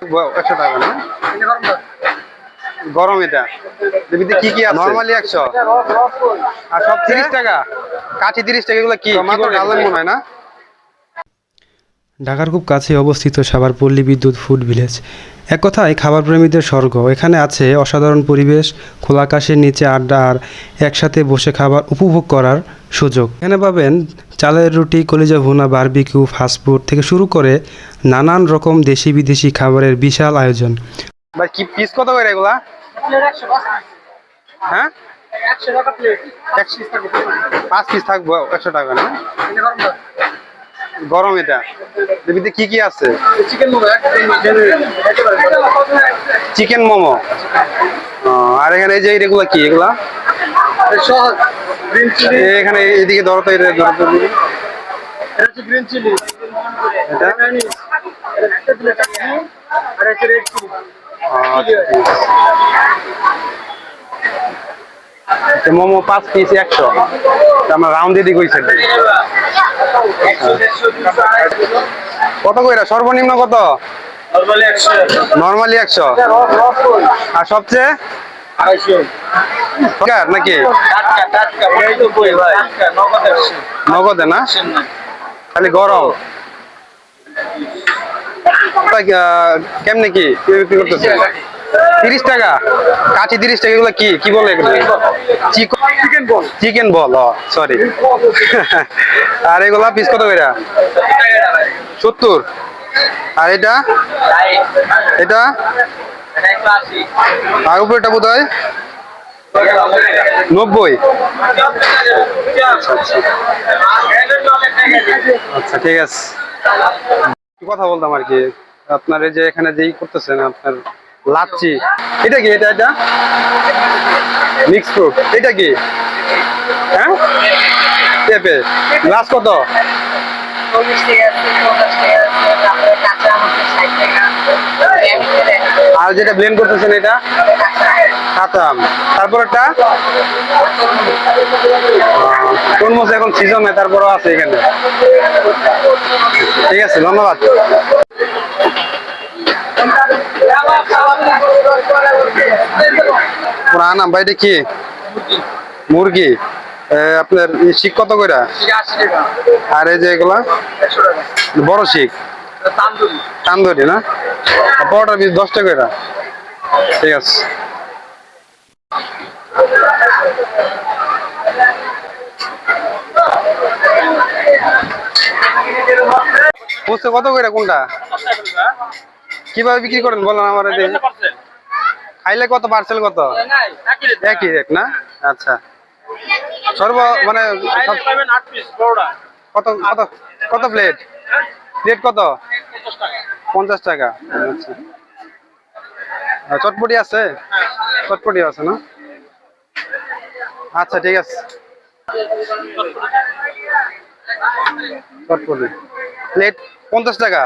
100 টাকা না? গরম এটা কি কি আছে? নরমালি 100 আর সব 30 টাকা, কাঠি 30 টাকা। এগুলো কি মাত্র ডালের মনে হয় না? ঢাকার খুব কাছে অবস্থিত সাভার পল্লী বিদ্যুৎ ফুড ভিলেজ, এক কথায় খাবার প্রেমীদের স্বর্গ। এখানে আছে অসাধারণ পরিবেশ, খোলা আকাশের নিচে আড্ডা আর একসাথে বসে খাবার উপভোগ করার সুযোগ। এখানে পাবেন চালের রুটি, কলিজা ভুনা, বারবিকিউ, ফাস্টফুড থেকে শুরু করে নানান রকম দেশি বিদেশি খাবারের বিশাল আয়োজন। ভাই কি পিস কত করে এগুলা? হ্যাঁ 100 টাকা প্লেট। 5 পিস থাকবো 100 টাকা না? গরম এটা কি কি আছে? চিকেন মোমো। আর এখানে এই যে এগুলা কি? এগুলা এখানে এইদিকে ধরো তো, এটা ধরো তো। গ্রিন চিলি, এটা মোমো 5 পিস 100। আমরা রাউন্ড দিয়ে কইছি কত কইরা? সর্বনিম্ন কত? নরমালি 100 আর সবচেয়ে 250 নাকি? নগদে না? খালি গরম কেমনে কি করতেছে? 30 টাকা কাঠি 30 টাকা। এগুলো কি কি বলে? চিকেন বল, সরি। আর এগুলা পিস কত করে? 70। আর এটা এটা আর উপরেটা বোধ হয় 90। আচ্ছা ঠিক আছে, কথা বলতাম আর কি। আপনার এই যে এখানে যেই করতেছেন আপনার লাচ্ছি, এটা কি? এটা মিক্স ফ্রুট। এটা কি? হ্যাঁ পেঁপে। গ্লাস কত? আর যেটা ব্লেন্ড করতেছেন এটা কাঁচা আম। তারপরটা তরমুজ এখন সিজন নেই, তারপরও আছে এখানে। ঠিক আছে, ধন্যবাদ। আনাম ভাই, এটা কি? মুরগি। আপনার শিক কত করে? আর এই যে এগুলা বড় শিক তান্দুরি না? পরোটার পিস 10 টাকা করে। ঠিক আছে। ফুচকা কত করে? কোনটা কিভাবে বিক্রি করেন বলেন আমার? খাইলে কত? পার্সেল কত? একই রেট না? আচ্ছা। মানে কত কত কত প্লেট? প্লেট কত? 50 টাকা। আচ্ছা। চটপটি আছে? চটপটি আছে না? আচ্ছা ঠিক আছে। চটপটি প্লেট 50 টাকা,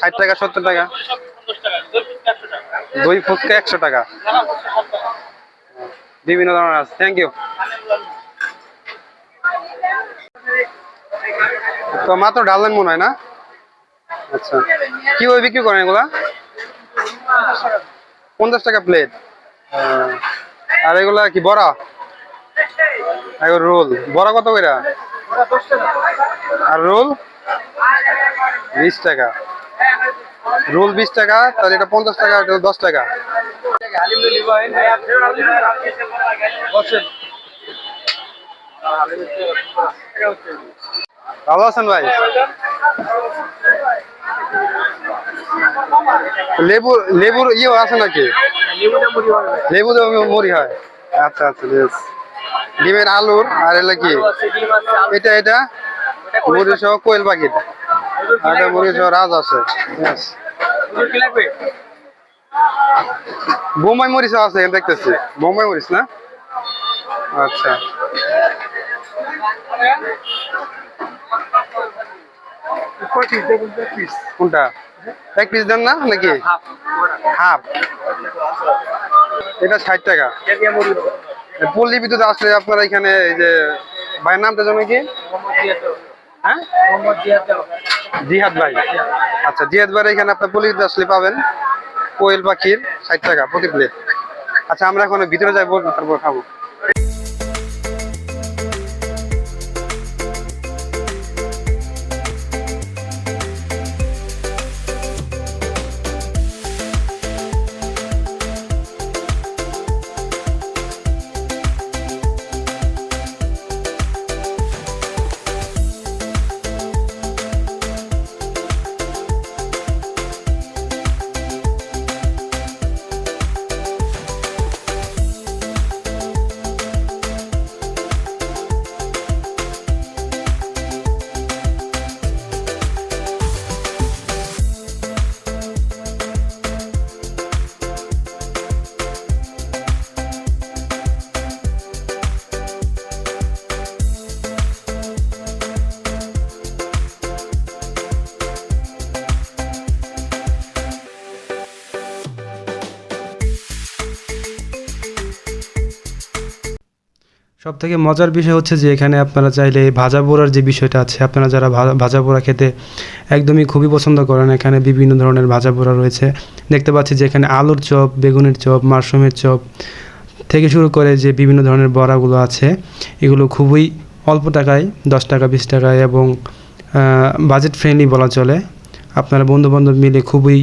60 টাকা, 70 টাকা। দই ফুচকা 100 টাকা। বিভিন্ন ধরনের আছে। Thank you. তো মাত্র ডালেন মনে হয় না? আচ্ছা, কিভাবে বিক্রি করেন এগুলা? 50 টাকা প্লেট। আর এগুলা কি বড়া? রোল বড়া কত করে? আর রোল 20 টাকা। রোল 20 টাকা, তাহলে এটা 50 টাকা, এটা 10 টাকা। ভালো আছেন ভাই? লেবুর ইয়ে আছে নাকি? লেবু মুড়ি হয়। আচ্ছা আচ্ছা, ডিমের আলুর। আর এলা কি? এটা মুড়ি সহ কোয়েল পাখির। আর এটা মুড়ি সহ রাজ আছে। বোম্বাই মরিচ আছে দেখতেছি। বোম্বাই মরিচ না? আচ্ছা। কোনটা? এক পিস দেন না নাকি? হাফ। এটা 60 টাকা। পল্লী বিদ্যুৎ আসলে আপনারা এখানে এই যে ভাইয়ের নামটা জানো কি? হ্যাঁ জিহাদ ভাই। আচ্ছা, জিহাদ ভাই এখানে আপনার পল্লী বিদ্যুৎ আসলে পাবেন কোয়েল পাখির 60 টাকা প্রতি প্লেট। আচ্ছা, আমরা এখন ভিতরে যাই, বলবো তারপর খাবো। সব থেকে মজার বিষয় হচ্ছে যে এখানে আপনারা চাইলে ভাজা পোড়ার যে বিষয়টা আছে, আপনারা যারা ভাজা পোড়া খেতে একদমই খুবই পছন্দ করেন, এখানে বিভিন্ন ধরনের ভাজা পোড়া রয়েছে। দেখতে পাচ্ছি যে এখানে আলুর চপ, বেগুনের চপ, মাশরুমের চপ থেকে শুরু করে যে বিভিন্ন ধরনের বড়াগুলো আছে, এগুলো খুবই অল্প টাকায়, 10 টাকা 20 টাকায়, এবং বাজেট ফ্রেন্ডলি বলা চলে। আপনারা বন্ধুবান্ধব মিলে খুবই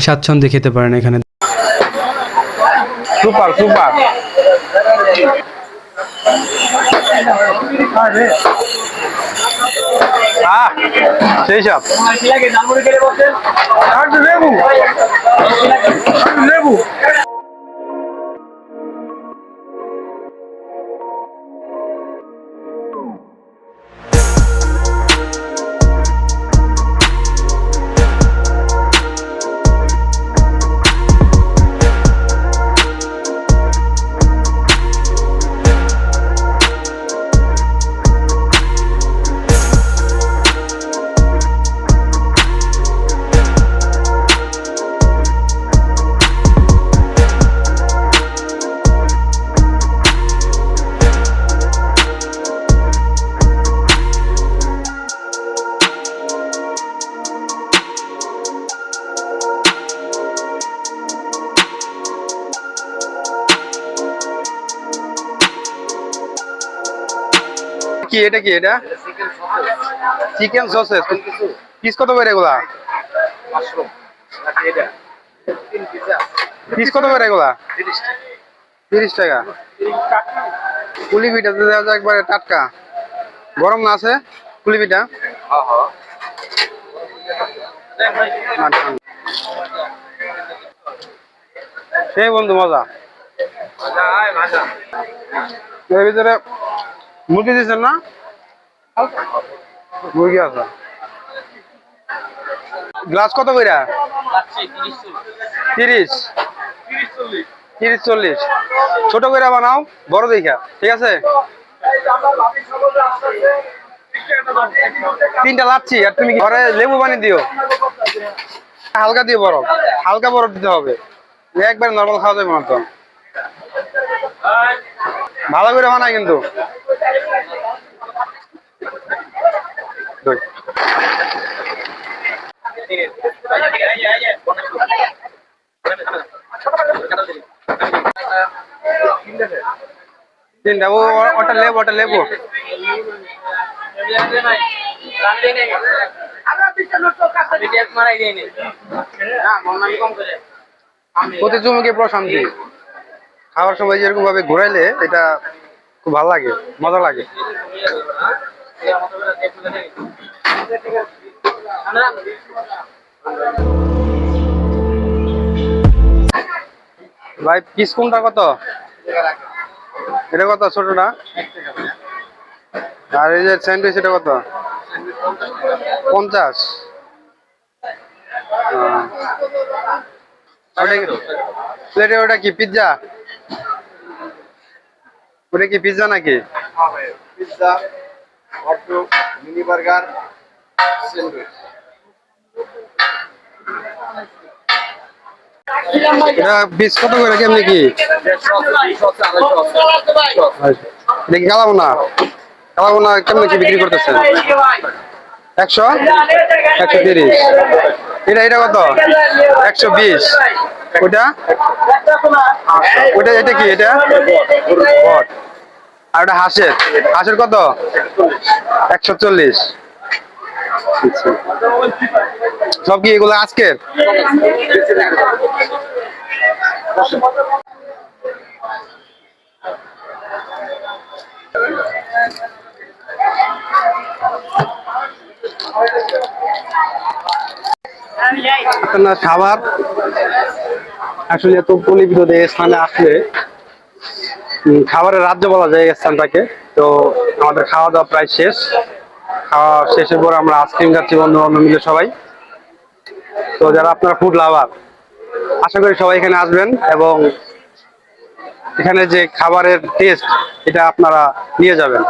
স্বাচ্ছন্দ্যে খেতে পারেন এখানে। Super super. সেই সব লেবু লেবু। কি এটা, কি এটা? Chicken sausages. পিস কত করে এগুলা? পিস কত করে এগুলা? 30 টাকা। কুলিপিঠা দেওয়া যায় একবারে টাটকা, গরম না আছে কুলিপিঠা? সেই বন্ধু মজা। এর ভিতরে মুরগি দিচ্ছেন না? মুরগি আছে। গ্লাস কত কইরা? 30 40। ছোট কইরা বানাও, বড় দেখা, ঠিক আছে? 3টা লাচ্ছি। আর তুমি ঘরে লেবু বানিয়ে দিও, হালকা দিয়ে বরফ, হালকা বরফ দিতে হবে, একবার নরমাল খাওয়া যাবে না তো। ভালো করে বানায় কিন্তু। তিনটা ওটা লেবু, ওটা লেবু। প্রতি চুমুকে প্রশান্তি। খাওয়ার সময় যেরকম ভাবে ঘুরাইলে এটা খুব ভালো লাগে, মজা লাগে। ভাই পিস কোনটা কত? এটা কত ছোটটা? আর এই যে স্যান্ডউইচ এটা কত? 50। প্লেটে ওটা কি পিৎজা? ওটা কি পিৎজা নাকি? Pizza, hot dog, mini burger, sandwich. এটা পিস কত করে, কেমনি কি? এটা কি কালাবোনা? কালাবোনা কেমনে কি বিক্রি করতেছেন? 130। এটা কত? 120। ওটা ওটা এটা কি? এটা বট। আর ওটা হাঁসের কত? 140। সব কি এগুলো আজকের? আপনার খাবার আসলে এত পরিবিত স্থানে আসলে খাবারের রাজ্য বলা যায় এই স্থানটাকে। তো আমাদের খাওয়া দাওয়া প্রায় শেষ। খাওয়া শেষের পর আমরা আইসক্রিম খাচ্ছি বন্ধু বান্ধব মিলে সবাই। তো যারা আপনারা ফুড লাভার, আশা করি সবাই এখানে আসবেন এবং এখানে যে খাবারের টেস্ট এটা আপনারা নিয়ে যাবেন।